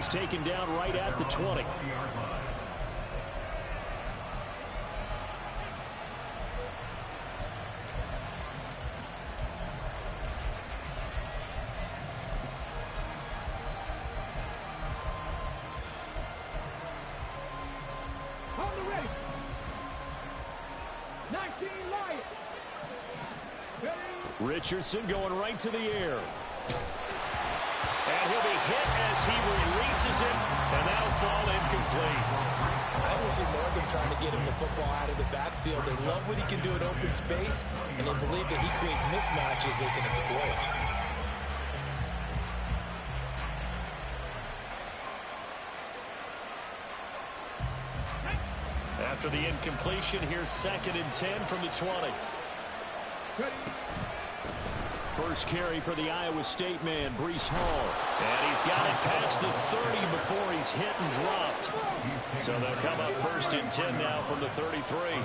He's taken down right at the 20. Richardson going right to the air. And he'll be hit as he releases it, and that'll fall incomplete. I will see Morgan trying to get him the football out of the backfield. They love what he can do in open space, and they believe that he creates mismatches they can exploit. After the incompletion, here's 2nd and 10 from the 20. First carry for the Iowa State man, Breece Hall. And he's got it past the 30 before he's hit and dropped. So they'll come up 1st and 10 now from the 33.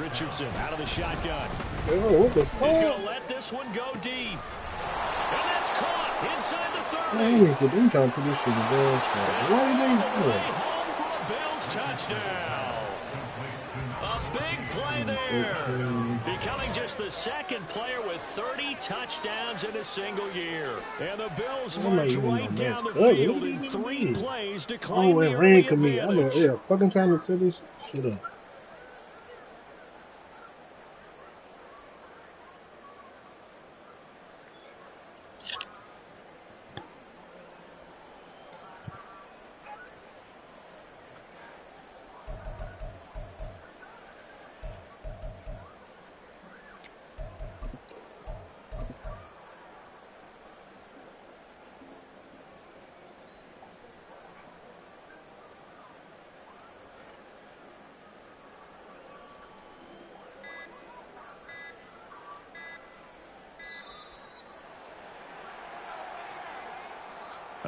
Richardson out of the shotgun. He's going to let this one go deep. And that's caught inside the 30. They trying to put this shit in the Why are they doing it? Home for a Bills touchdown. A big play there. Becoming just the 2nd player with 30 touchdowns in a single year. And the Bills march right down the field in 3 plays to claim the early advantage. Yeah, fucking trying to tell this shit up.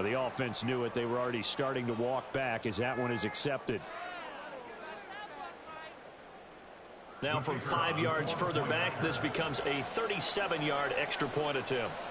The offense knew it. They were already starting to walk back as that one is accepted. Now from 5 yards further back, this becomes a 37-yard extra point attempt.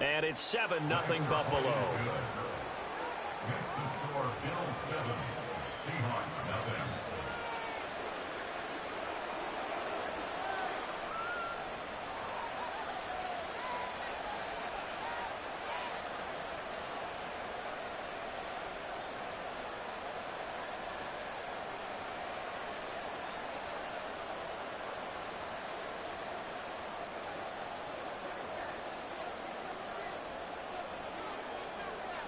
And it's 7-0 Buffalo. Next to score, Bills 7, Seahawks nothing.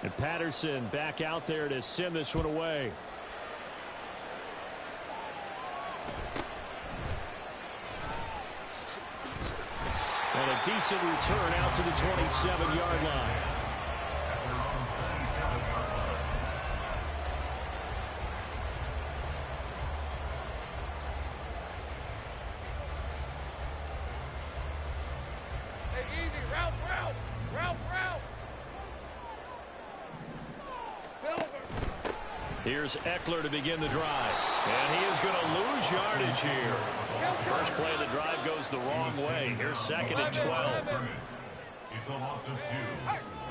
And Patterson back out there to send this one away. And a decent return out to the 27-yard line. Here's Eckler to begin the drive. And he is going to lose yardage here. First play of the drive goes the wrong way. Here's 2nd and 12. It's a loss of 2.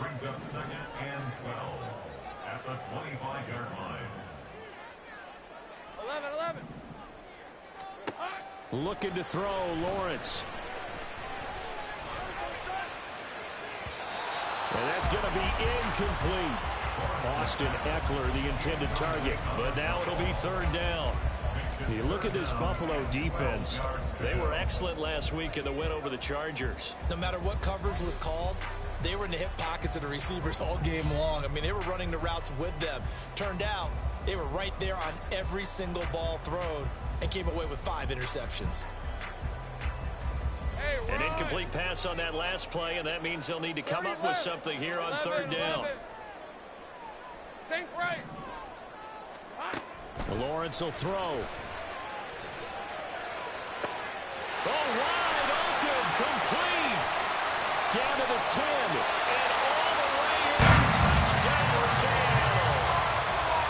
Brings up 2nd and 12 at the 25-yard line. 11. Looking to throw, Lawrence. And that's going to be incomplete. Austin Eckler, the intended target, but now it'll be 3rd down. You look at this Buffalo defense. They were excellent last week in the win over the Chargers. No matter what coverage was called, they were in the hip pockets of the receivers all game long. I mean, they were running the routes with them. Turned out, they were right there on every single ball thrown and came away with 5 interceptions. Hey, An incomplete pass on that last play, and that means they'll need to come up with something here on third down. Lawrence will throw. Oh, wide open, complete. Down to the 10, and all the way in. Touchdown, Seattle.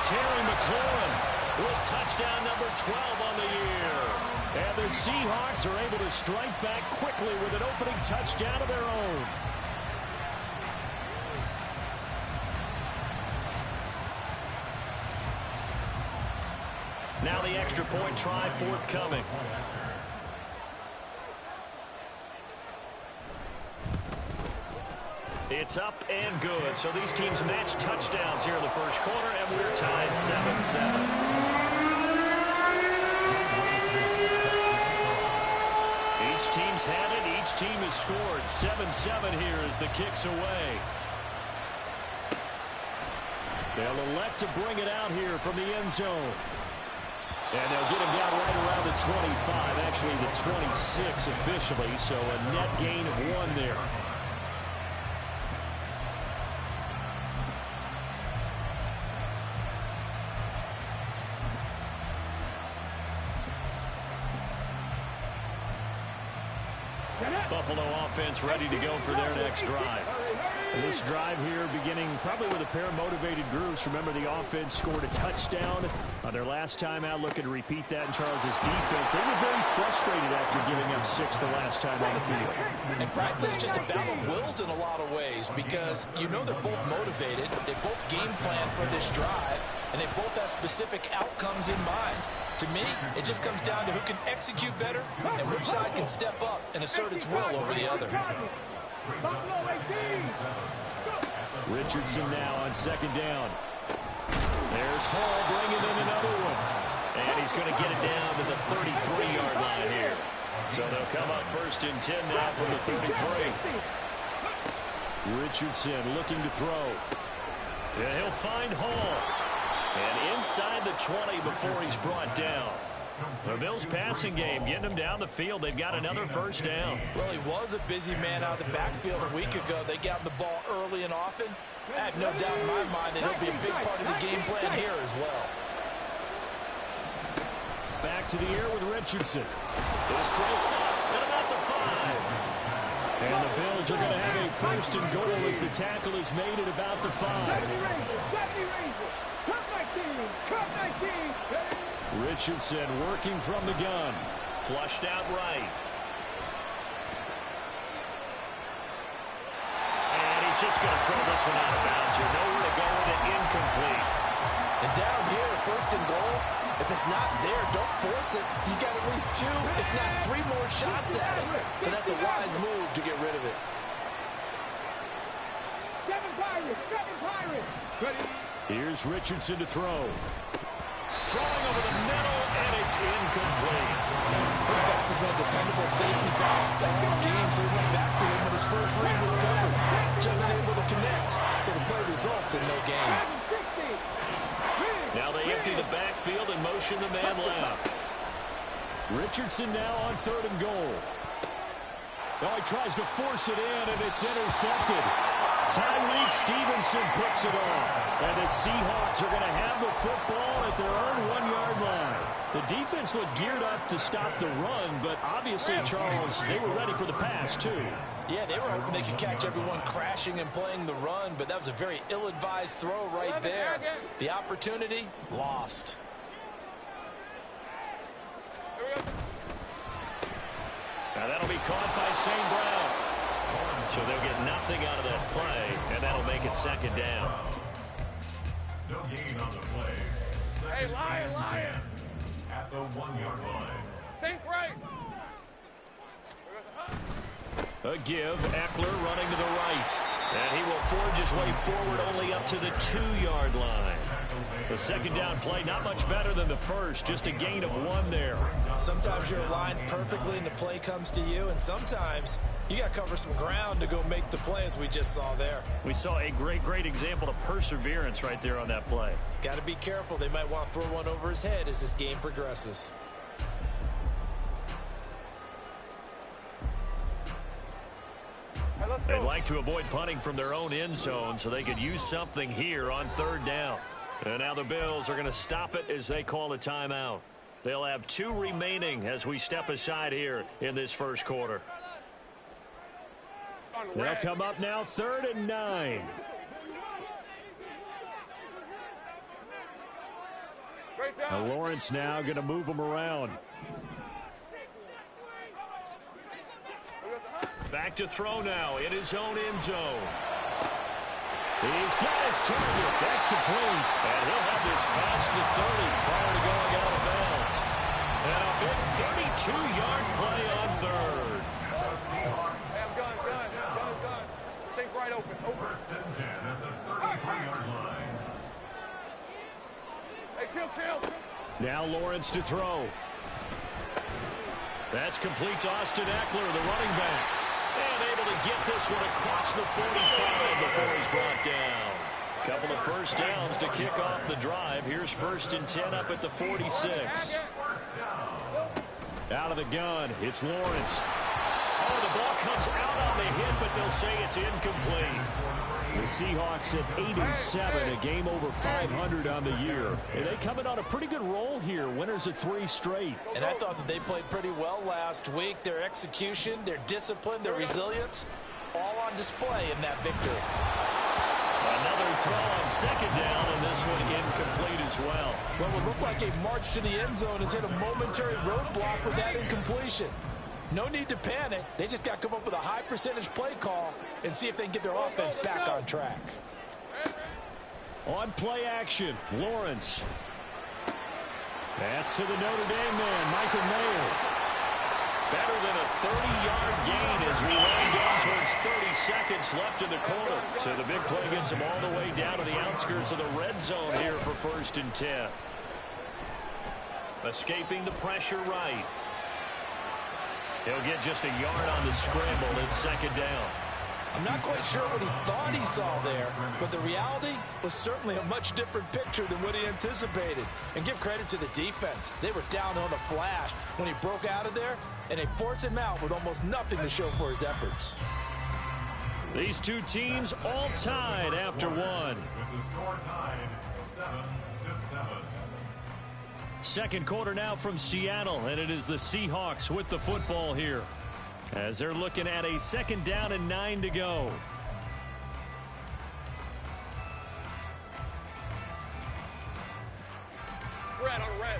Terry McLaurin with touchdown number 12 on the year. And the Seahawks are able to strike back quickly with an opening touchdown of their own. Now the extra point try forthcoming. It's up and good. So these teams match touchdowns here in the first quarter, and we're tied 7-7. Each team's had it. Each team has scored. 7-7 here as the kick's away. They'll elect to bring it out here from the end zone. And they'll get him down right around the 25, actually the 26 officially, so a net gain of 1 there. Buffalo offense ready to go for their next drive. This drive here beginning probably with a pair of motivated groups. Remember, the offense scored a touchdown on their last time out, looking to repeat that in Charles's defense. They were very frustrated after giving up 6 the last time on the field. And frankly, it's just a battle of wills in a lot of ways because you know they're both motivated. They both game plan for this drive, and they both have specific outcomes in mind. To me, it just comes down to who can execute better and which side can step up and assert its will over the other. Richardson now on second down. There's Hall bringing in another one. And he's going to get it down to the 33-yard line here. So they'll come up first and 10 now from the 33. Richardson looking to throw. And he'll find Hall. And inside the 20 before he's brought down. The Bills' passing game getting him down the field. They've got another first down. Well, he was a busy man out of the backfield a week ago. They got the ball early and often. I have no doubt in my mind that he'll be a big part of the game plan here as well. Back to the air with Richardson. His throw caught at about the 5. And the Bills are going to have a first and goal as the tackle is made at about the 5. Richardson working from the gun. Flushed out right. And he's just going to throw this one out of bounds here. Nowhere to go with it. Incomplete. And down here, first and goal, if it's not there, don't force it. You got at least 2, if not 3 more shots at it. So that's a wise move to get rid of it. Seven Pirates. Here's Richardson to throw. Throwing over the middle, and it's incomplete. This back has been a dependable safety back the whole game, so he went back to him when his first read was covered. Just unable to connect, so the play results in no gain. Now they empty the backfield and motion the man left. Richardson now on third and goal. Oh, he tries to force it in, and it's intercepted. Tyreek Stevenson picks it off. And the Seahawks are going to have the football at their own 1-yard line. The defense looked geared up to stop the run, but obviously, Charles, they were ready for the pass, too. Yeah, they were hoping they could catch everyone crashing and playing the run, but that was a very ill-advised throw right there. The opportunity, lost. Now that'll be caught by St. Brown. So they'll get nothing out of that play, and that'll make it second down. No gain on the play. Hey, Lion! At the 1-yard line. Think right. A give, Eckler running to the right. And he will forge his way forward only up to the 2-yard line. The second down play, not much better than the first, just a gain of 1 there. Sometimes you're aligned perfectly and the play comes to you, and sometimes you got to cover some ground to go make the play, as we just saw there. We saw a great example of perseverance right there on that play. Got to be careful. They might want to throw one over his head as this game progresses. They'd like to avoid punting from their own end zone so they could use something here on third down. And now the Bills are going to stop it as they call a timeout. They'll have 2 remaining as we step aside here in this first quarter. They'll come up now 3rd and 9. And Lawrence now going to move them around. Back to throw now in his own end zone. He's got his target. That's complete. And he'll have this past the 30 prior to going out of bounds. And a big 32-yard play on third. Gun. Take right open. First and 10 at the 33-yard line. Hey, chill. Now Lawrence to throw. That's complete to Austin Eckler, the running back. And able to get this one across the 45 before he's brought down. Couple of first downs to kick off the drive. Here's 1st and 10 up at the 46. Out of the gun, it's Lawrence. Oh, the ball comes out on the hit, but they'll say it's incomplete. The Seahawks at 8-7, a game over 500 on the year. And they come in on a pretty good roll here. Winners of 3 straight. And I thought that they played pretty well last week. Their execution, their discipline, their resilience, all on display in that victory. Another throw on 2nd down, and this one incomplete as well. What would look like a march to the end zone has hit a momentary roadblock with that incompletion. No need to panic. They just got to come up with a high percentage play call and see if they can get their offense back on track. On play action, Lawrence. That's to the Notre Dame man, Michael Mayer. Better than a 30-yard gain as we run down towards 30 seconds left in the quarter. So the big play gets them all the way down to the outskirts of the red zone here for 1st and 10. Escaping the pressure right. He'll get just a yard on the scramble. It's 2nd down. I'm not quite sure what he thought he saw there, but the reality was certainly a much different picture than what he anticipated. And give credit to the defense. They were down on the flash when he broke out of there, and they forced him out with almost nothing to show for his efforts. These 2 teams all tied after 1. With the score tied 7-7. Second quarter now from Seattle, and it is the Seahawks with the football here as they're looking at a 2nd down and 9 to go. Red on red.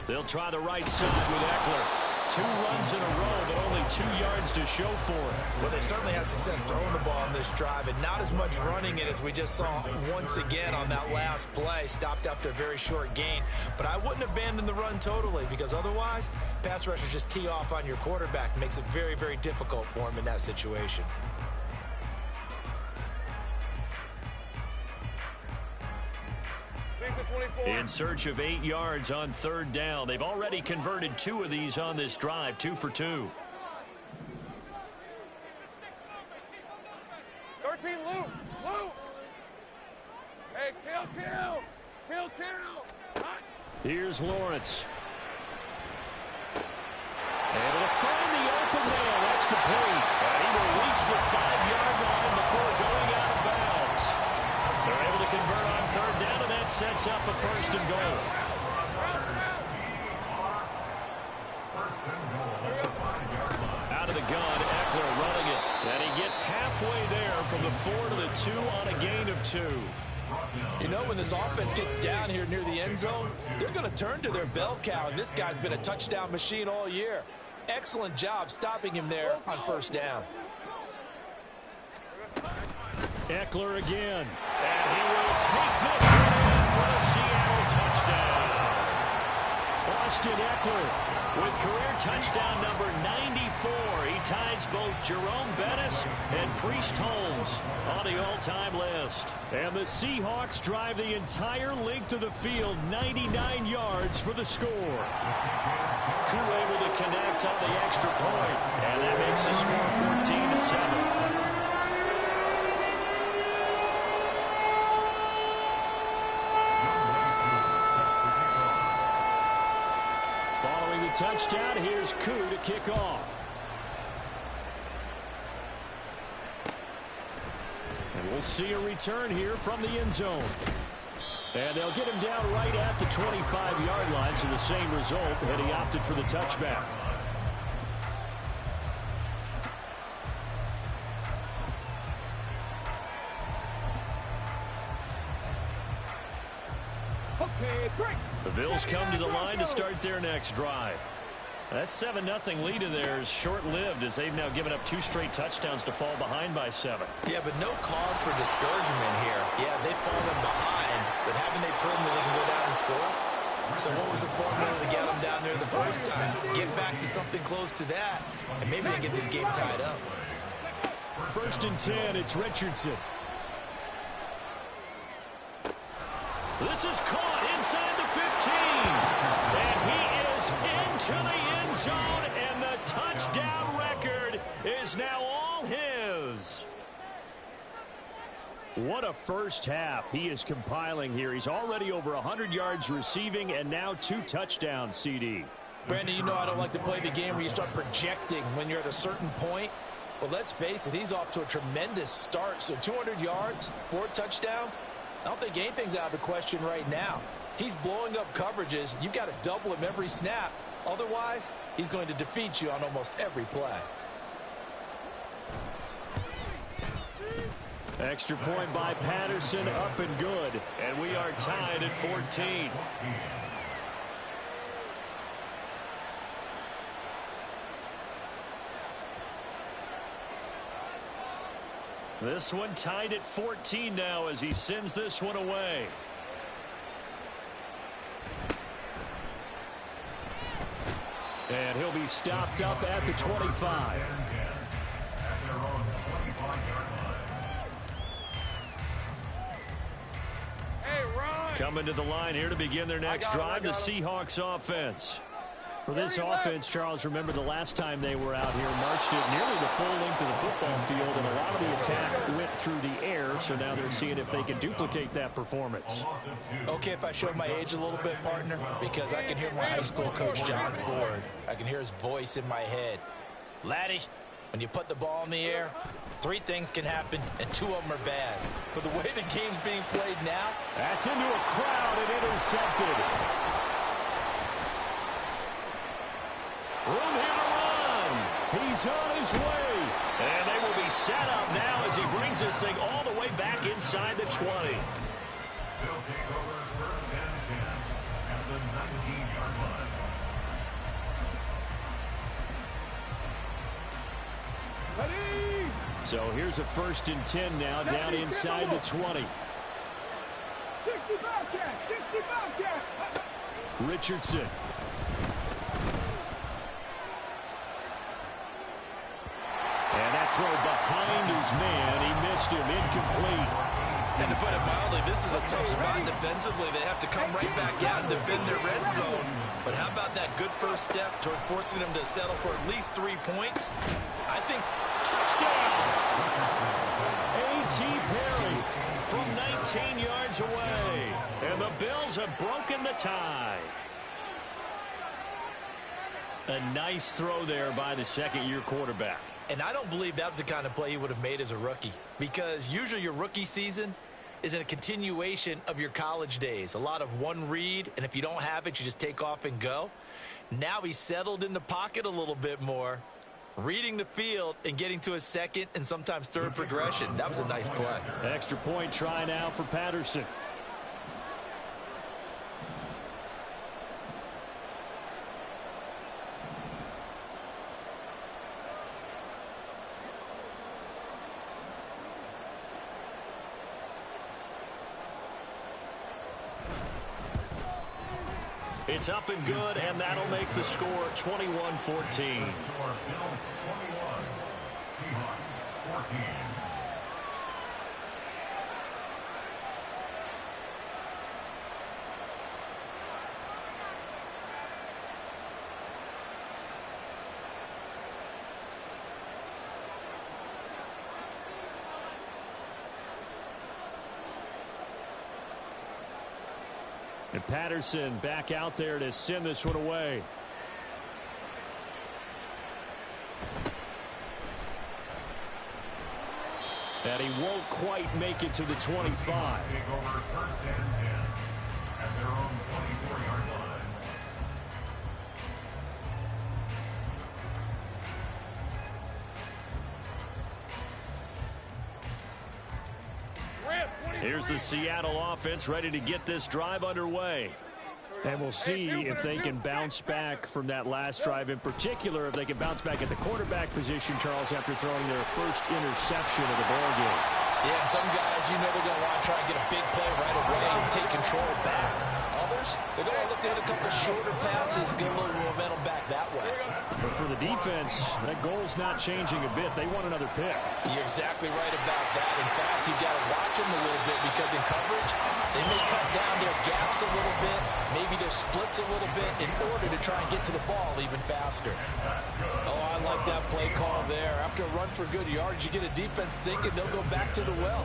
They'll try the right side with Eckler. 2 runs in a row, but only 2 yards to show for it. Well, they certainly had success throwing the ball on this drive, and not as much running it as we just saw once again on that last play. Stopped after a very short gain. But I wouldn't abandon the run totally, because otherwise, pass rushers just tee off on your quarterback. Makes it very, very difficult for him in that situation. In search of 8 yards on 3rd down. They've already converted 2 of these on this drive, 2 for 2. 13 loose. Hey, kill. Hot. Here's Lawrence. Able to find the open man. That's complete. And he will reach the 5-yard line before going out of bounds. They're able to convert on 3rd down, and that sets up a 1st and goal. Out of the gun, Eckler running it. And he gets halfway there from the 4 to the 2 on a gain of 2. You know, when this offense gets down here near the end zone, they're going to turn to their bell cow, and this guy's been a touchdown machine all year. Excellent job stopping him there on 1st down. Eckler again. And he will take this one in for a Seattle touchdown. Austin Eckler with career touchdown number 94. He ties both Jerome Bettis and Priest Holmes on the all-time list. And the Seahawks drive the entire length of the field, 99 yards for the score. Crew able to connect on the extra point, and that makes the score 14-7. Following the touchdown, here's Koo to kick off. And we'll see a return here from the end zone. And they'll get him down right at the 25-yard line, so the same result, and he opted for the touchback. The Bills come to the line to start their next drive. That 7-0 lead of theirs short-lived as they've now given up 2 straight touchdowns to fall behind by 7. Yeah, but no cause for discouragement here. Yeah, they've fallen behind, but haven't they proven that they can go down and score? So what was the formula to get them down there the first time? Get back to something close to that, and maybe they get this game tied up. 1st and 10, it's Richardson. This is caught inside the 15. And he is into the end zone, and the touchdown record is now all his. What a first half he is compiling here. He's already over 100 yards receiving and now 2 touchdowns, CD. Brandon, you know I don't like to play the game where you start projecting when you're at a certain point. But let's face it, he's off to a tremendous start. So 200 yards, 4 touchdowns. I don't think anything's out of the question right now. He's blowing up coverages. You've got to double him every snap. Otherwise, he's going to defeat you on almost every play. Extra point by Patterson, up and good. And we are tied at 14. This one tied at 14 now as he sends this one away. And he'll be stopped up at the 25. Coming to the line here to begin their next drive, the Seahawks offense. For this offense, Charles, remember the last time they were out here, marched it nearly the full length of the football field, and a lot of the attack went through the air, so now they're seeing if they can duplicate that performance. Okay, if I show my age a little bit, partner, because I can hear my high school coach, John Ford. I can hear his voice in my head. Laddie, when you put the ball in the air, 3 things can happen, and 2 of them are bad. For the way the game's being played now, that's into a crowd and intercepted. Room here to run. He's on his way. And they will be set up now as he brings this thing all the way back inside the 20. They'll take over 1st and 10 at the 19-yard line. So here's a 1st and 10 now, down inside the 20. 60 Bobcat! 60 Bobcat! Richardson. And that throw behind his man. He missed him, incomplete. and to put it mildly, this is a tough spot defensively. They have to come right back out and defend their red zone. But how about that good first step towards forcing them to settle for at least 3 points? I think touchdown. A.T. Perry from 19 yards away. And the Bills have broken the tie. A nice throw there by the second-year quarterback. And I don't believe that was the kind of play he would have made as a rookie, because usually your rookie season is a continuation of your college days. A lot of one read, and if you don't have it, you just take off and go. Now he's settled in the pocket a little bit more, reading the field and getting to his second and sometimes third progression. That was a nice play. Extra point try now for Patterson. It's up and good, and that'll make the score 21-14. Bills 21, Seahawks 14. And Patterson back out there to send this one away. And he won't quite make it to the 25. Take over first and 10 at their own 24-yard line. Here's the Seattle offense ready to get this drive underway. And we'll see if they can bounce back from that last drive. In particular, if they can bounce back at the quarterback position, Charles, after throwing their first interception of the ball game. Yeah, some guys, you know they're going to want to try and get a big play right away and take control back. Others, they're going to look to hit a couple shorter passes and get a little momentum back that way. But for the defense, that goal's not changing a bit. They want another pick. You're exactly right about that. In fact, you've got to watch them a little bit because in coverage, they may cut down their gaps a little bit, maybe their splits a little bit in order to try and get to the ball even faster. Oh, I like that play call there. After a run for good yards, you get a defense thinking they'll go back to the well.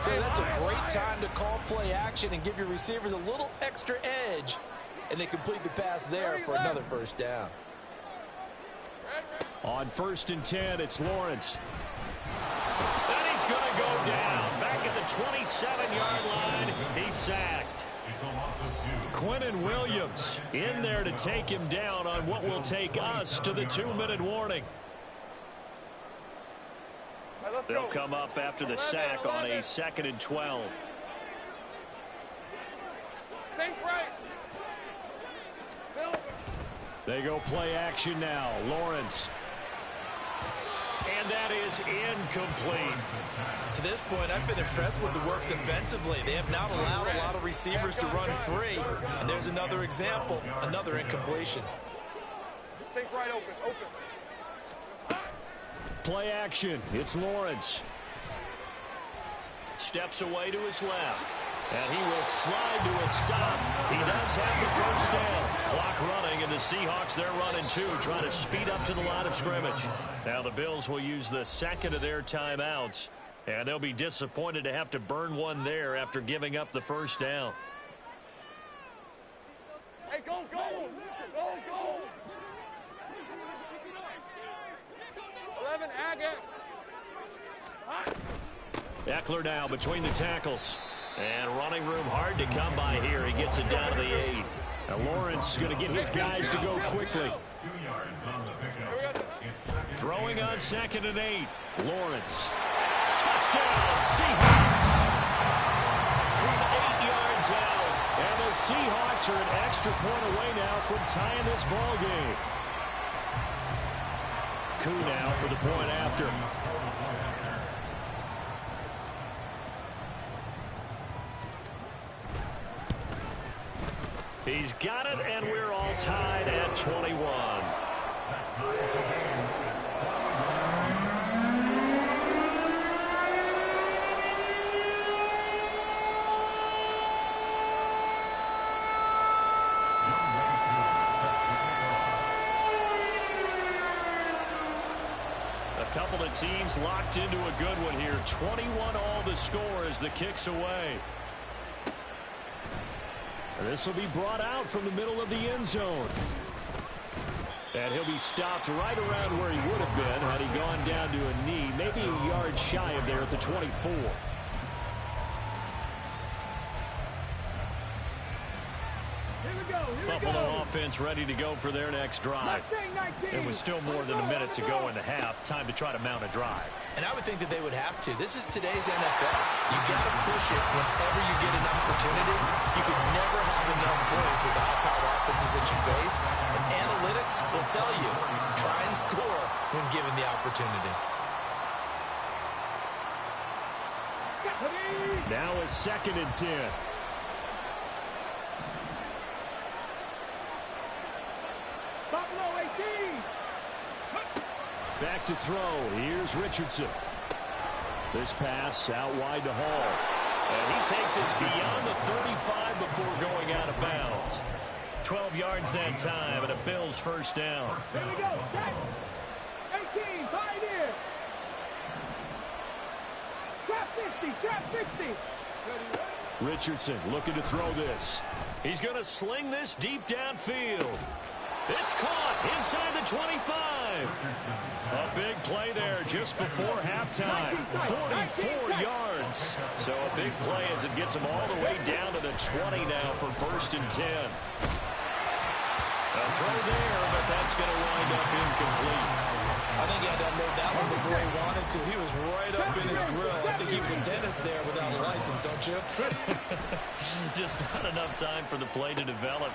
So that's a great time to call play action and give your receivers a little extra edge. And they complete the pass there for another first down. On 1st and 10, it's Lawrence. And he's going to go down. Back at the 27-yard line, he's sacked. Quentin Williams in there to take him down on what will take us to the 2-minute warning. They'll come up after the sack on a 2nd and 12. They go play action now. Lawrence. And that is incomplete. To this point, I've been impressed with the work defensively. They have not allowed a lot of receivers to run free. And there's another example, another incompletion. Take right open. Play action. It's Lawrence. Steps away to his left. And he will slide to a stop. He does have the first down. Clock running, and the Seahawks, they're running two, trying to speed up to the line of scrimmage. Now the Bills will use the second of their timeouts, and they'll be disappointed to have to burn one there after giving up the first down. Hey, go, go! Go, go! 11, Agate. Eckler now between the tackles. And running room hard to come by here. He gets it down to the 8. Now Lawrence going to get his guys to go quickly. Throwing on 2nd and 8. Lawrence. Touchdown, Seahawks. From 8 yards out. And the Seahawks are an extra point away now from tying this ball game. Koo now for the point after. He's got it, and we're all tied at 21. A couple of teams locked into a good one here. 21 all the score as the kick's away. This will be brought out from the middle of the end zone. And he'll be stopped right around where he would have been had he gone down to a knee, maybe a yard shy of there at the 24. Buffalo offense ready to go for their next drive. And with still more than a minute to go in the half, time to try to mount a drive. And I would think that they would have to. This is today's NFL. You got to push it whenever you get an opportunity. You could never have enough points with the high-powered offenses that you face. And analytics will tell you, try and score when given the opportunity. Now is 2nd and 10. Back to throw. Here's Richardson. This pass out wide to Hall. And he takes us beyond the 35 before going out of bounds. 12 yards that time and a Bills first down. There we go. 18, tied in. Trap 60, trap 60. Richardson looking to throw this. He's going to sling this deep downfield. It's caught inside the 25. A big play there just before halftime. 44 yards. So a big play as it gets them all the way down to the 20 now for 1st and 10. A throw there, but that's going to wind up incomplete. I think he had to unload that one before he wanted to. He was right up in his grill. I think he was a dentist there without a license, don't you? Just not enough time for the play to develop.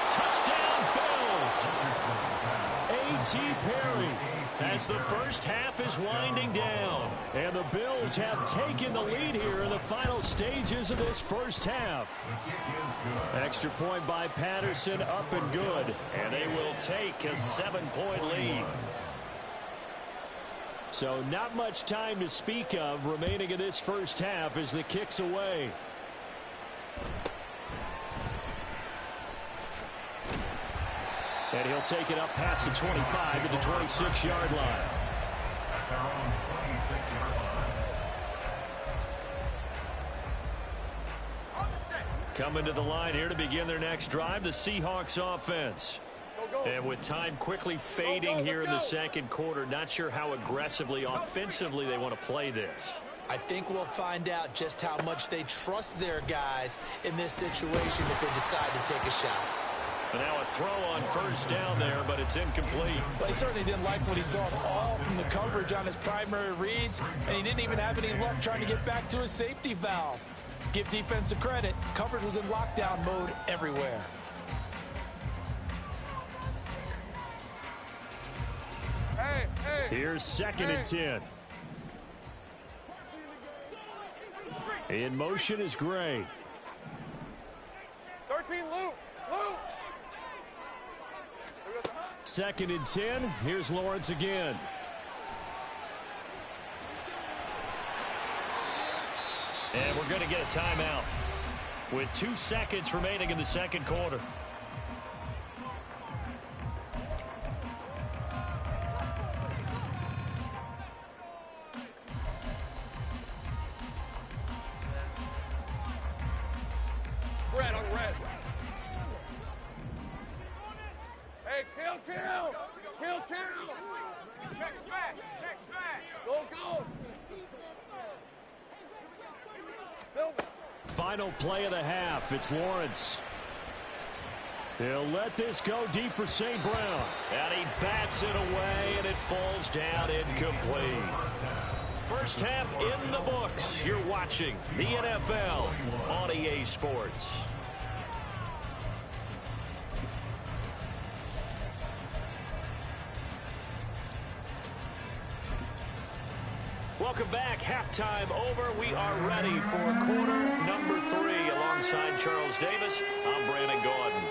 Touchdown, Bills! A.T. Perry as the first half is winding down. And the Bills have taken the lead here in the final stages of this first half. Extra point by Patterson, up and good. And they will take a 7-point lead. So not much time to speak of remaining in this first half as the kick's away. And he'll take it up past the 25 to the 26-yard line. At their own 26-yard line. Coming to the line here to begin their next drive, the Seahawks offense. And with time quickly fading here in the second quarter, not sure how aggressively, offensively they want to play this. I think we'll find out just how much they trust their guys in this situation if they decide to take a shot. And now a throw on first down there, but it's incomplete. But he certainly didn't like what he saw at all from the coverage on his primary reads, and he didn't even have any luck trying to get back to his safety valve. Give defensive credit. Coverage was in lockdown mode everywhere. Here's 2nd and 10. In motion is Gray. 13, Luke. 2nd and 10. Here's Lawrence again. And we're going to get a timeout with 2 seconds remaining in the second quarter. Red on red. Hey, kill. Check smash. Go. Silver. Final play of the half. It's Lawrence. He'll let this go deep for St. Brown. And he bats it away, and it falls down incomplete. First half in the books. You're watching the NFL on EA Sports. Welcome back. Halftime over. We are ready for quarter number 3. Alongside Charles Davis, I'm Brandon Gordon.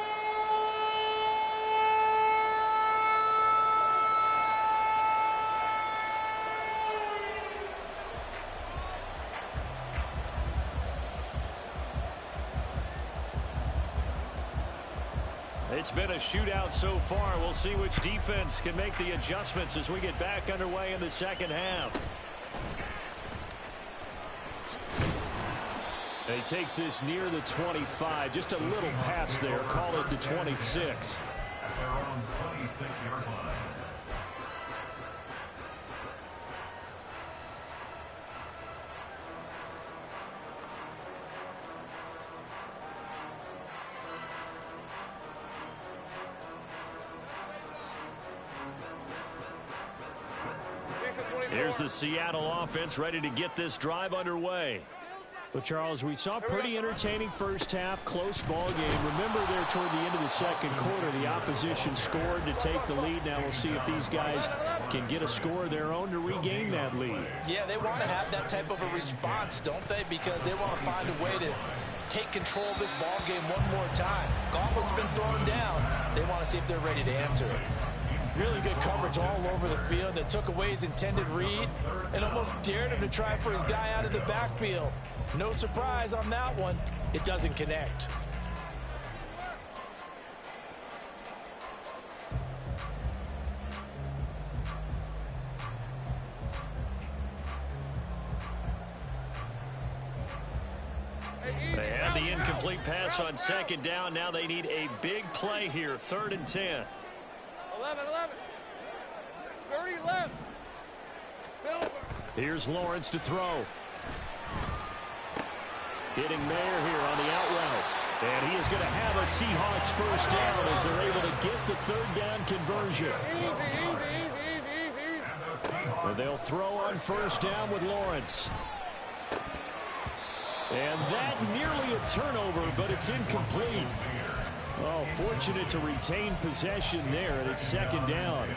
It's been a shootout so far. We'll see which defense can make the adjustments as we get back underway in the second half. He takes this near the 25. Just a little pass there. Call it the 26. At their own 26-yard line. Here's the Seattle offense ready to get this drive underway. Well, Charles, we saw a pretty entertaining first half, close ball game. Remember there toward the end of the second quarter, the opposition scored to take the lead. Now we'll see if these guys can get a score of their own to regain that lead. Yeah, they want to have that type of a response, don't they? Because they want to find a way to take control of this ball game one more time. Gauntlet's been thrown down. They want to see if they're ready to answer it. Really good coverage all over the field that took away his intended read and almost dared him to try for his guy out of the backfield. No surprise on that one. It doesn't connect. They have the incomplete pass on second down. Now they need a big play here, 3rd and 10. 11. 30 left. Silver. Here's Lawrence to throw. Hitting Mayer here on the out route. And he is going to have a Seahawks first down as they're able to get the third down conversion. Easy. And they'll throw on first down with Lawrence. And that nearly a turnover, but it's incomplete. Oh, fortunate to retain possession there, and it's second down.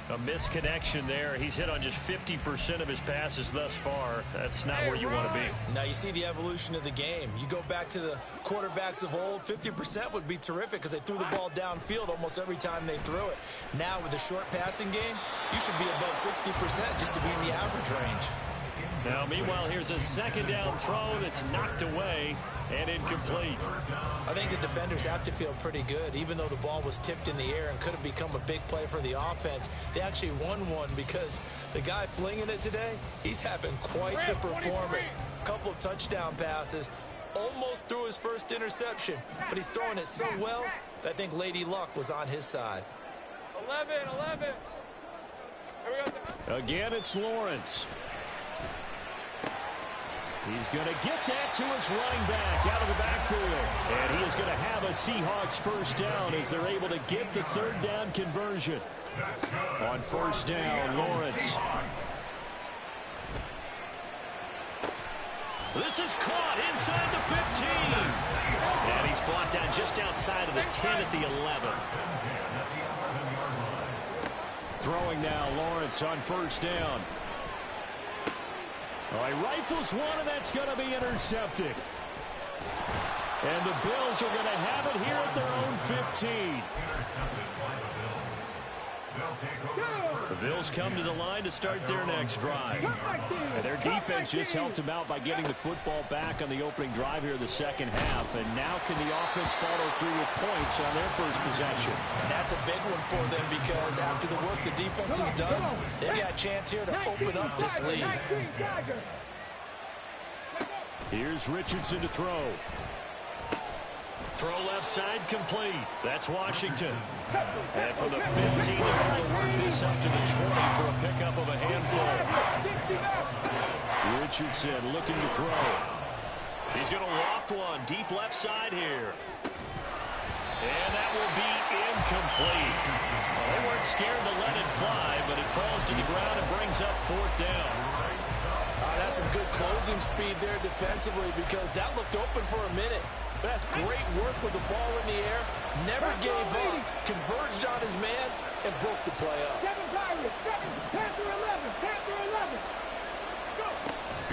A misconnection there. He's hit on just 50% of his passes thus far. That's not where you want to be. Now you see the evolution of the game. You go back to the quarterbacks of old, 50% would be terrific because they threw the ball downfield almost every time they threw it. Now with the short passing game, you should be above 60% just to be in the average range. Now, meanwhile, here's a second down throw that's knocked away and incomplete. I think the defenders have to feel pretty good. Even though the ball was tipped in the air and could have become a big play for the offense, they actually won one because the guy flinging it today, he's having quite the performance. A couple of touchdown passes, almost threw his first interception, but he's throwing it so well that I think Lady Luck was on his side. 11. Again, it's Lawrence. He's going to get that to his running back out of the backfield. And he is going to have a Seahawks first down as they're able to get the third down conversion. On first down, Lawrence. This is caught inside the 15. And he's brought down just outside of the 10 at the 11. Throwing now, Lawrence on first down. All right, rifles one, and that's going to be intercepted. And the Bills are going to have it here at their own 15. The Bills come to the line to start their next drive. And their defense just helped them out by getting the football back on the opening drive here in the second half. And now can the offense follow through with points on their first possession? And that's a big one for them because after the work the defense has done, they've got a chance here to open up this lead. Here's Richardson to throw. Throw left side complete. That's Washington. And from the 15, they're able to work this up to the 20 for a pickup of a handful. Richardson looking to throw. He's going to loft one deep left side here. And that will be incomplete. Well, they weren't scared to let it fly, but it falls to the ground and brings up fourth down. That's some good closing speed there defensively because that looked open for a minute. That's great work with the ball in the air. Never gave up. Converged on his man and broke the play up. Panther 11.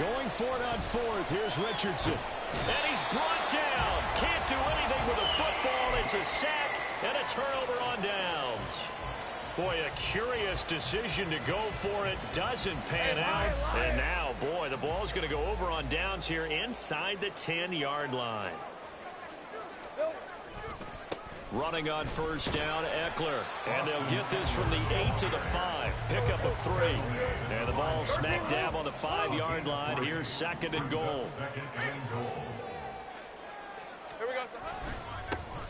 Going for it on fourth. Here's Richardson. And he's brought down. Can't do anything with a football. It's a sack and a turnover on downs. Boy, a curious decision to go for it. Doesn't pan out. And now, boy, the ball's going to go over on downs here inside the 10-yard line. Running on first down, Eckler. And they'll get this from the 8 to the 5. Pick up a 3. And the ball smack dab on the 5-yard line. Here's second and goal. Here we go.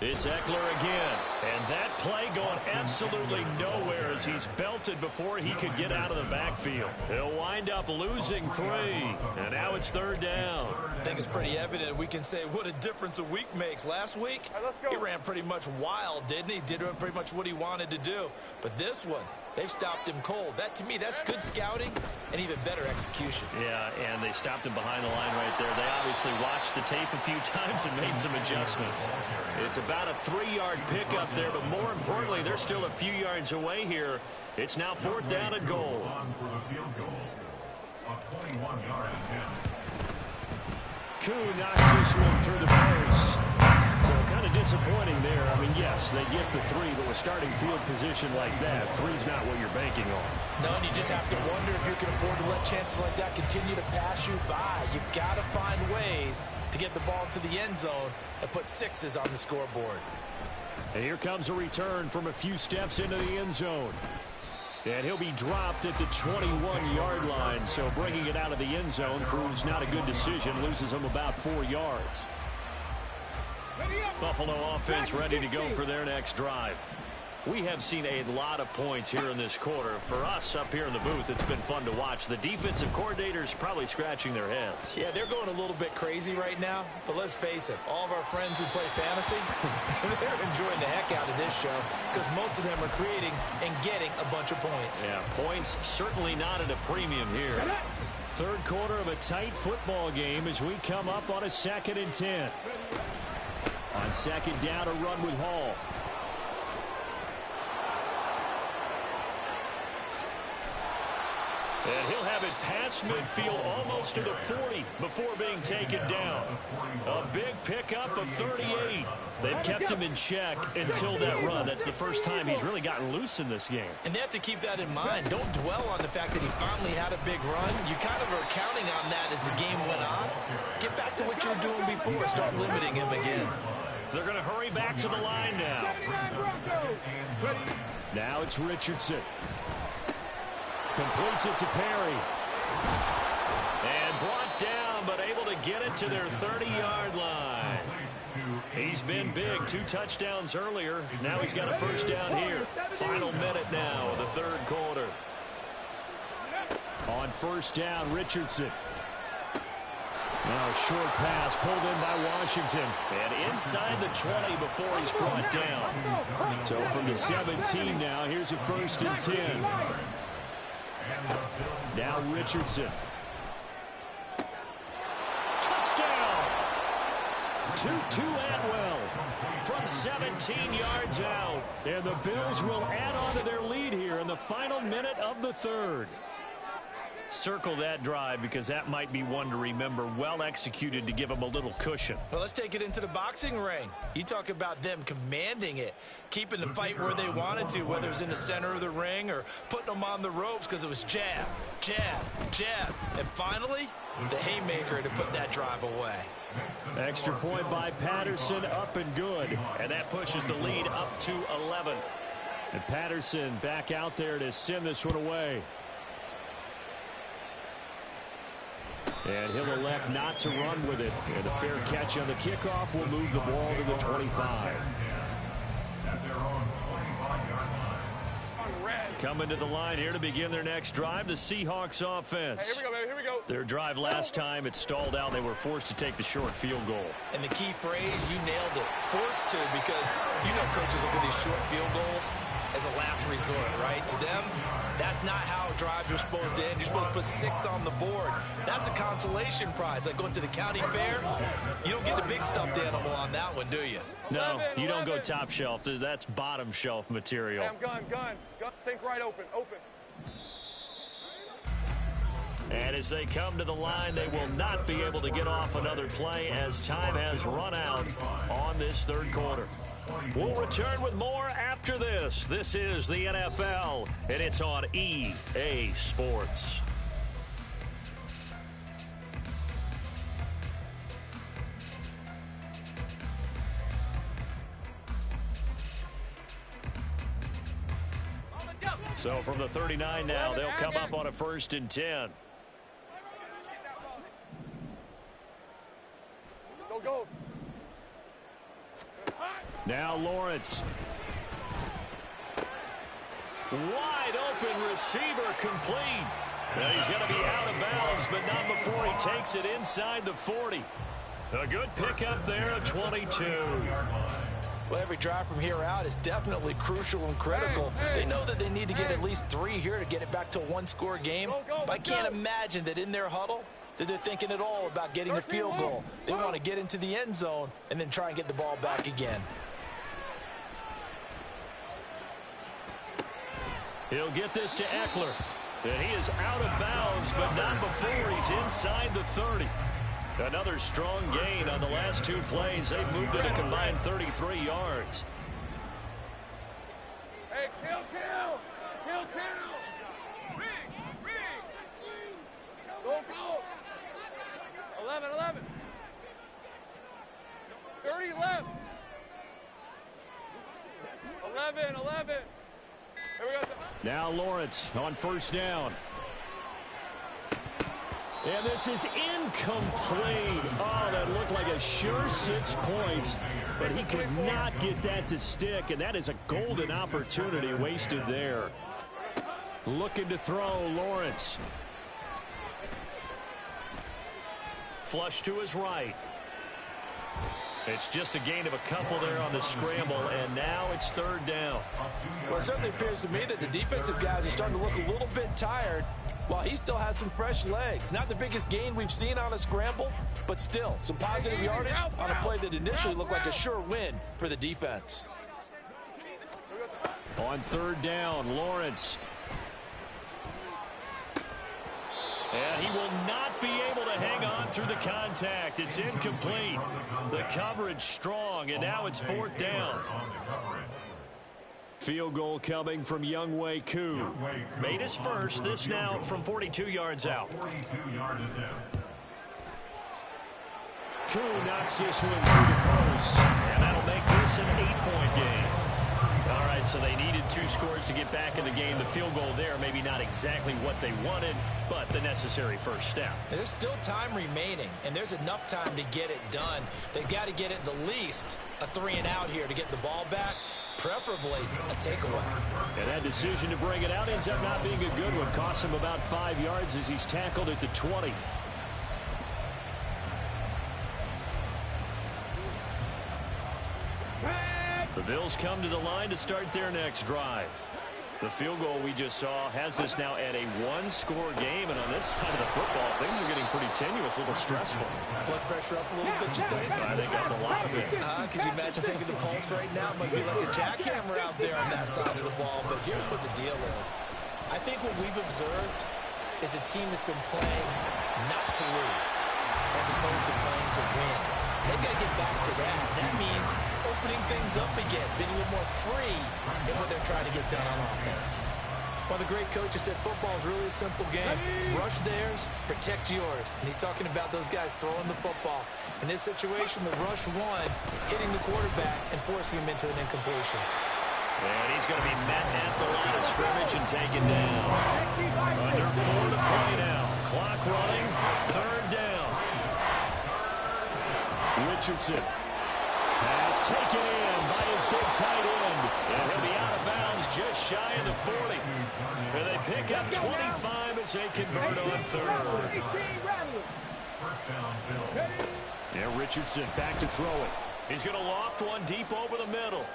It's Eckler again. And that play going absolutely nowhere as he's belted before he could get out of the backfield. He'll wind up losing 3. And now it's third down. I think it's pretty evident. We can say what a difference a week makes. Last week, he ran pretty much wild, didn't he? Did pretty much what he wanted to do. But this one, they stopped him cold. That, to me, that's good scouting and even better execution. Yeah, and they stopped him behind the line right there. They obviously watched the tape a few times and made some adjustments. It's about a 3-yard pickup there, but more importantly, they're still a few yards away here. It's now fourth down and goal. Koo knocks this one through the post. So kind of disappointing there. I mean, yes, they get the 3, but with starting field position like that, 3's not what you're banking on. No, and you just have to wonder if you can afford to let chances like that continue to pass you by. You've got to find ways to get the ball to the end zone and put 6s on the scoreboard. And here comes a return from a few steps into the end zone. And he'll be dropped at the 21-yard line, so bringing it out of the end zone proves not a good decision, loses him about 4 yards. Buffalo offense ready to go for their next drive. We have seen a lot of points here in this quarter. For us up here in the booth, it's been fun to watch. The defensive coordinators probably scratching their heads. Yeah, they're going a little bit crazy right now, but let's face it, all of our friends who play fantasy, they're enjoying the heck out of this show because most of them are creating and getting a bunch of points. Yeah, points certainly not at a premium here. Third quarter of a tight football game as we come up on a 2nd and 10. On 2nd down, a run with Hall. And he'll have it past midfield almost to the 40 before being taken down. A big pickup of 38. They've kept him in check until that run. That's the first time he's really gotten loose in this game. And they have to keep that in mind. Don't dwell on the fact that he finally had a big run. You kind of are counting on that as the game went on. Get back to what you were doing before. Start limiting him again. They're going to hurry back to the line now. Now it's Richardson. Completes it to Perry. And brought down, but able to get it to their 30-yard line. He's been big. 2 touchdowns earlier. Now he's got a first down here. Final minute now of the third quarter. On first down, Richardson. Now a short pass pulled in by Washington. And inside the 20 before he's brought down. So from the 17 now, here's a 1st and 10. Now Richardson. Touchdown! Tutu Atwell from 17 yards out. And the Bills will add on to their lead here in the final minute of the third. Circle that drive because that might be one to remember. Well executed to give them a little cushion. Well, let's take it into the boxing ring. You talk about them commanding it, keeping the fight where they wanted to, whether it was in the center of the ring or putting them on the ropes because it was jab, jab, jab. And finally, the haymaker to put that drive away. Extra point by Patterson, up and good. And that pushes the lead up to 11. And Patterson back out there to send this one away. And he'll elect not to run with it. And a fair catch on the kickoff will move the ball to the 25. Coming to the line here to begin their next drive, the Seahawks offense. Hey, here we go, baby. Here we go. Their drive last time, it stalled out. They were forced to take the short field goal. And the key phrase, you nailed it. Forced to, because you know coaches look at these short field goals as a last resort, right? To them, that's not how drives are supposed to end. You're supposed to put 6 on the board. That's a consolation prize. Like going to the county fair, you don't get the big stuffed animal on that one, do you? No, you don't go top shelf. That's bottom shelf material. Gun. Think right open. And as they come to the line, they will not be able to get off another play as time has run out on this third quarter. We'll return with more after this. This is the NFL, and it's on EA Sports. So from the 39 now, they'll come up on a 1st and 10. Go. Now Lawrence. Wide open receiver complete. Now he's going to be out of bounds, but not before he takes it inside the 40. A good pickup there at 22. Well, every drive from here out is definitely crucial and critical. They know that they need to get at least 3 here to get it back to a 1-score game. But I can't imagine that in their huddle that they're thinking at all about getting a field goal. They want to get into the end zone and then try and get the ball back again. He'll get this to Eckler. And he is out of bounds, but not before he's inside the 30. Another strong gain on the last 2 plays. They've moved it a combined 33 yards. Hey, kill. Riggs. Go. 11. 30 left. 11. Here we go. Now Lawrence on first down. And this is incomplete. Oh, that looked like a sure 6 points. but he could not get that to stick, and that is a golden opportunity wasted there. Looking to throw, Lawrence. Flush to his right. It's just a gain of a couple there on the scramble, and now it's third down. Well, it certainly appears to me that the defensive guys are starting to look a little bit tired while he still has some fresh legs. Not the biggest gain we've seen on a scramble, but still some positive yardage on a play that initially looked like a sure win for the defense. On third down, Lawrence. And he will not be able to hang on through the contact. It's incomplete. The coverage strong, and now it's fourth down. Field goal coming from Younghoe Koo. Made his first. This now from 42 yards out. Koo knocks this one through the post. And that'll make this an 8-point game. All right, so they needed 2 scores to get back in the game. The field goal there, maybe not exactly what they wanted, but the necessary first step. There's still time remaining, and there's enough time to get it done. They've got to get at the least a 3-and-out here to get the ball back, preferably a takeaway. And that decision to bring it out ends up not being a good one. Costs him about 5 yards as he's tackled at the 20. The Bills come to the line to start their next drive. The field goal we just saw has us now at a 1-score game, and on this side of the football, things are getting pretty tenuous, a little stressful. Blood pressure up a little bit, you think? I think up a lot of it. Could you imagine taking the pulse right now? It might be like a jackhammer out there on that side of the ball, but here's what the deal is. I think what we've observed is a team that's been playing not to lose, as opposed to playing to win. They've got to get back to that. That means opening things up again, being a little more free in what they're trying to get done on offense. Well, the great coach has said football is really a simple game. Rush theirs, protect yours. And he's talking about those guys throwing the football. In this situation, the rush one, hitting the quarterback and forcing him into an incompletion. And he's going to be met at the line of scrimmage and taken down. Under 4 to play now. Clock running, third down. Richardson. Pass taken in by his big tight end. And he'll be out of bounds just shy of the 40. And they pick up 25 as they convert on third. Yeah, Richardson back to throw it. He's going to loft one deep over the middle.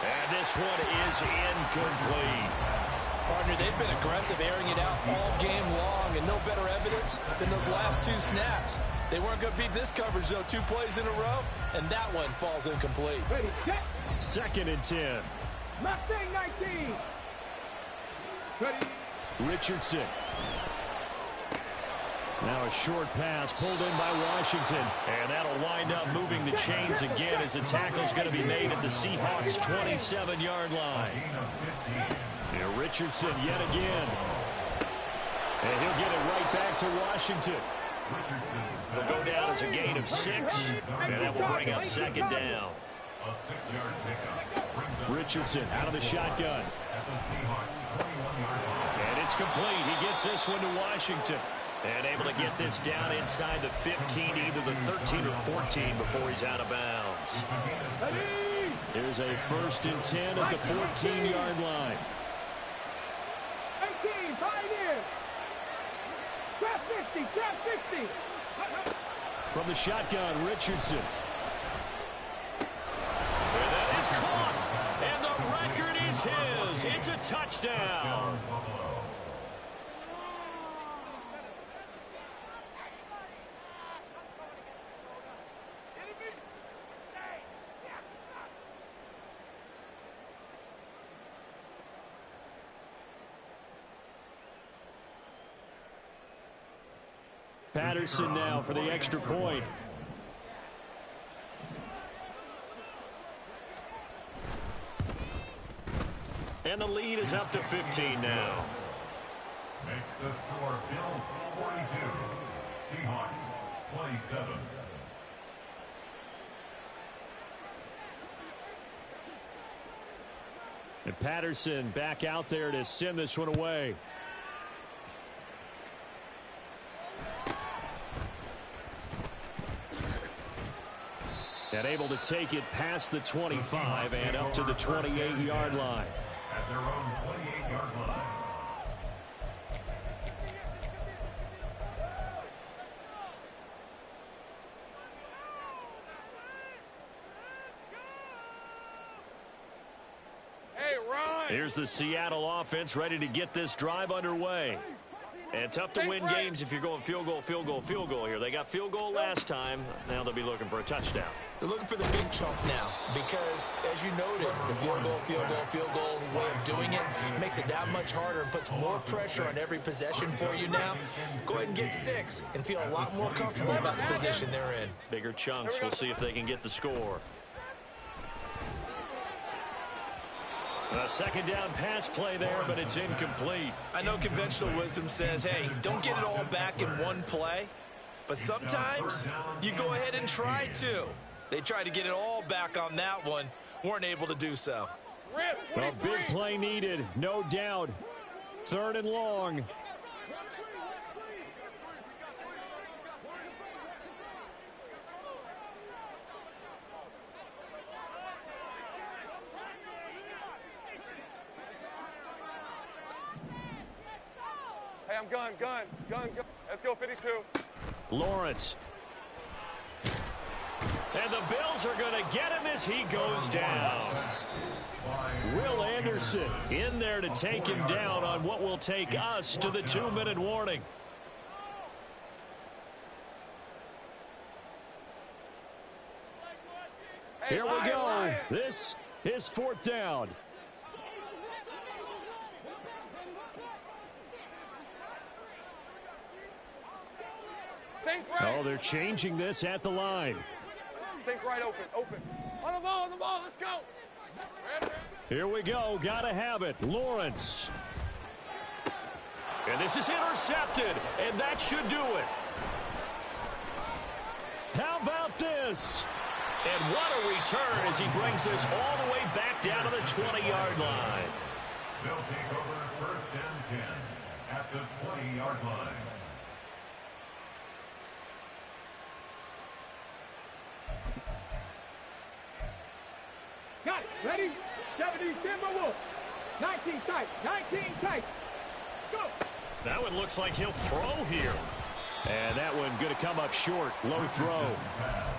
And this one is incomplete. Partner, they've been aggressive, airing it out all game long, and no better evidence than those last 2 snaps. They weren't going to beat this coverage, though, 2 plays in a row, and that one falls incomplete. Second and 10. Mustang 19. Ready. Richardson. Now a short pass pulled in by Washington. And that'll wind up moving the chains again as the tackle's going to be made at the Seahawks' 27-yard line. Yeah, Richardson yet again. And he'll get it right back to Washington. He'll go down as a gain of 6. And that will bring up second down. A 6-yard pickup. Richardson out of the shotgun. At the Seahawks' 21-yard line. And it's complete. He gets this one to Washington. And able to get this down inside the 15, either the 13 or 14 before he's out of bounds. There's a 1st and 10 at the 14-yard line. 18, pioneer. Trap 50, trap 50. From the shotgun, Richardson. And that is caught. And the record is his. It's a touchdown. Patterson now for the extra point. And the lead is up to 15 now. Makes the score Bills 42, Seahawks 27. And Patterson back out there to send this one away. And able to take it past the 25 and up to the 28-yard line. At their own 28-yard line. Here's the Seattle offense ready to get this drive underway. And tough to win games if you're going field goal, field goal, field goal here. They got field goal last time. Now they'll be looking for a touchdown. They're looking for the big chunk now because, as you noted, the field goal way of doing it makes it that much harder and puts more pressure on every possession for you now. Go ahead and get 6 and feel a lot more comfortable about the position they're in. Bigger chunks. We'll see if they can get the score. A second down pass play there, but it's incomplete. I know conventional wisdom says, hey, don't get it all back in one play. But sometimes you go ahead and try to. They tried to get it all back on that one. Weren't able to do so. A big play needed, no doubt. 3rd and long. Hey, I'm gun. Let's go, 52. Lawrence. And the Bills are going to get him as he goes down. Will Anderson in there to take him down on what will take us to the 2-minute warning. Here we go. This is 4th down. Oh, they're changing this at the line. Think right, open. On the ball, let's go. Here we go, gotta have it. Lawrence. And this is intercepted, and that should do it. How about this? And what a return as he brings this all the way back down to the 20-yard line. They'll take over 1st and 10 at the 20-yard line. Got it. Ready? 70 Timberwolves. 19 tight. Let's go. That one looks like he'll throw here. And that one going to come up short. Low throw.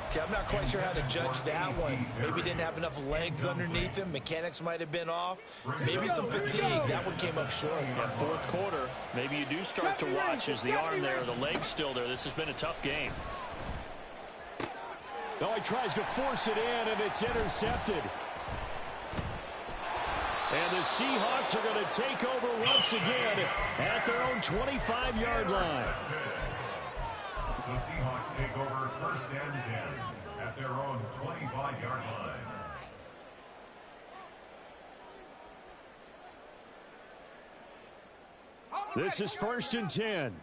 Okay, I'm not quite sure how to judge that one. Maybe didn't have enough legs underneath him. Mechanics might have been off. Maybe some fatigue. That one came up short. Yeah, 4th quarter. Maybe you do start to watch as the arm there, the leg's still there. This has been a tough game. Oh, he tries to force it in, and it's intercepted. And the Seahawks are going to take over once again at their own 25-yard line. The Seahawks take over 1st and 10 at their own 25-yard line. This is 1st and 10.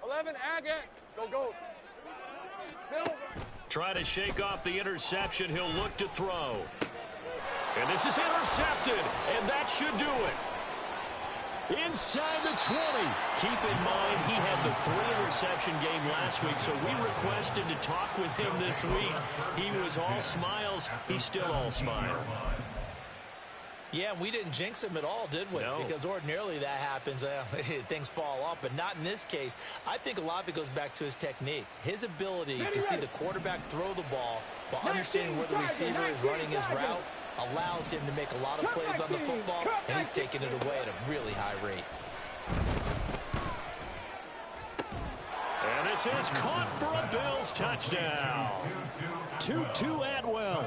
11, Agate. Go. Silver. Try to shake off the interception. He'll look to throw. And this is intercepted, and that should do it. Inside the 20. Keep in mind, he had the 3-interception game last week, so we requested to talk with him this week. He was all smiles. He's still all smile. Yeah, we didn't jinx him at all, did we? No. Because ordinarily that happens. Things fall off, but not in this case. I think a lot of it goes back to his technique. His ability to see the quarterback throw the ball while understanding where the receiver is running his route allows him to make a lot of plays on the football, and he's taking it away at a really high rate. And this is caught for a Bills touchdown. Tutu Atwell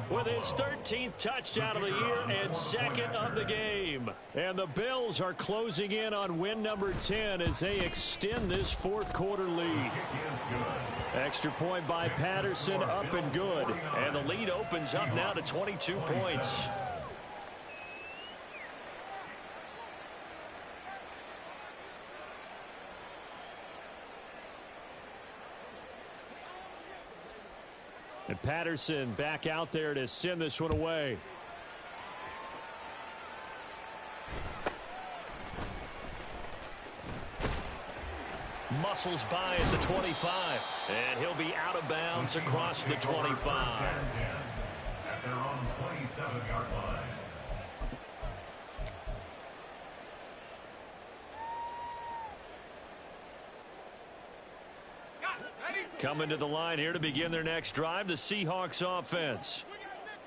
with his 13th touchdown of the year and 2nd of the game. And the Bills are closing in on win number 10 as they extend this 4th quarter lead. Extra point by Patterson, up and good. And the lead opens up now to 22 points. And Patterson back out there to send this one away. muscles by at the 25. And he'll be out of bounds across the 25. At their own 27-yard line. Coming to the line here to begin their next drive, the Seahawks offense.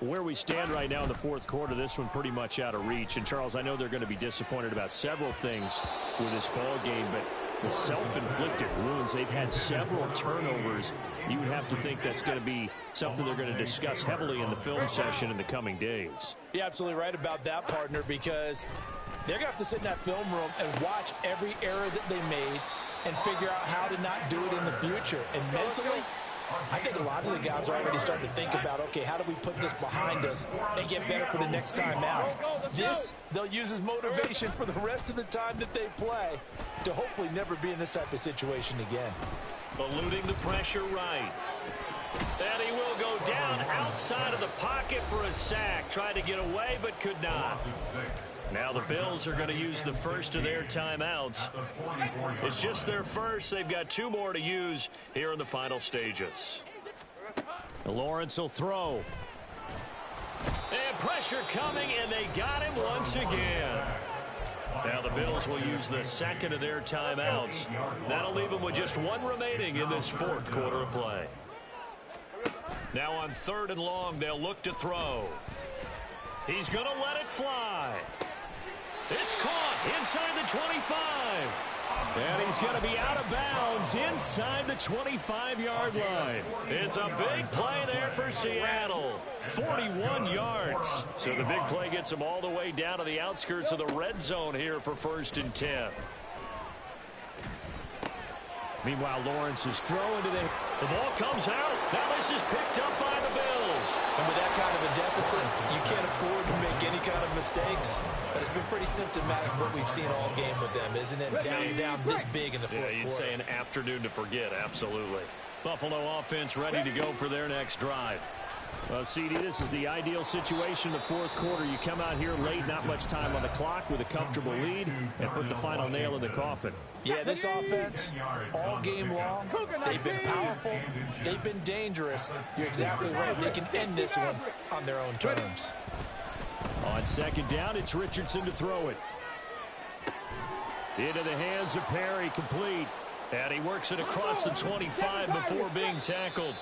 Where we stand right now in the fourth quarter, this one pretty much out of reach. And, Charles, I know they're going to be disappointed about several things with this ball game, but the self-inflicted wounds, they've had several turnovers. You would have to think that's going to be something they're going to discuss heavily in the film session in the coming days. You're absolutely right about that, partner, because they're going to have to sit in that film room and watch every error that they made and figure out how to not do it in the future. And mentally, I think a lot of the guys are already starting to think about, okay, how do we put this behind us and get better for the next time out? This, they'll use as motivation for the rest of the time that they play to hopefully never be in this type of situation again. Eluding the pressure right. And he will go down outside of the pocket for a sack. Tried to get away, but could not. Now the Bills are going to use the first of their timeouts. It's just their first. They've got 2 more to use here in the final stages. Lawrence will throw. And pressure coming, and they got him once again. Now the Bills will use the second of their timeouts. That'll leave them with just 1 remaining in this fourth quarter of play. Now on 3rd and long, they'll look to throw. He's going to let it fly. It's caught inside the 25. And he's going to be out of bounds inside the 25-yard line. It's a big play there for Seattle. 41 yards. So the big play gets them all the way down to the outskirts of the red zone here for 1st and 10. Meanwhile, Lawrence is throwing to the ball comes out. Now this is picked up by the Bills. And with that kind of a deficit, you can't afford to make any kind of mistakes. But it's been pretty symptomatic of what we've seen all game with them, isn't it? Down this big in the fourth quarter. You'd say an afternoon to forget, absolutely. Buffalo offense ready to go for their next drive. Well, CD, this is the ideal situation in the fourth quarter. You come out here late, not much time on the clock with a comfortable lead, and put the final nail in the coffin. Yeah, this offense, all game long, they've been powerful, they've been dangerous. You're exactly right. They can end this one on their own terms. On 2nd down, it's Richardson to throw it. Into the hands of Perry, complete. And he works it across the 25 before being tackled.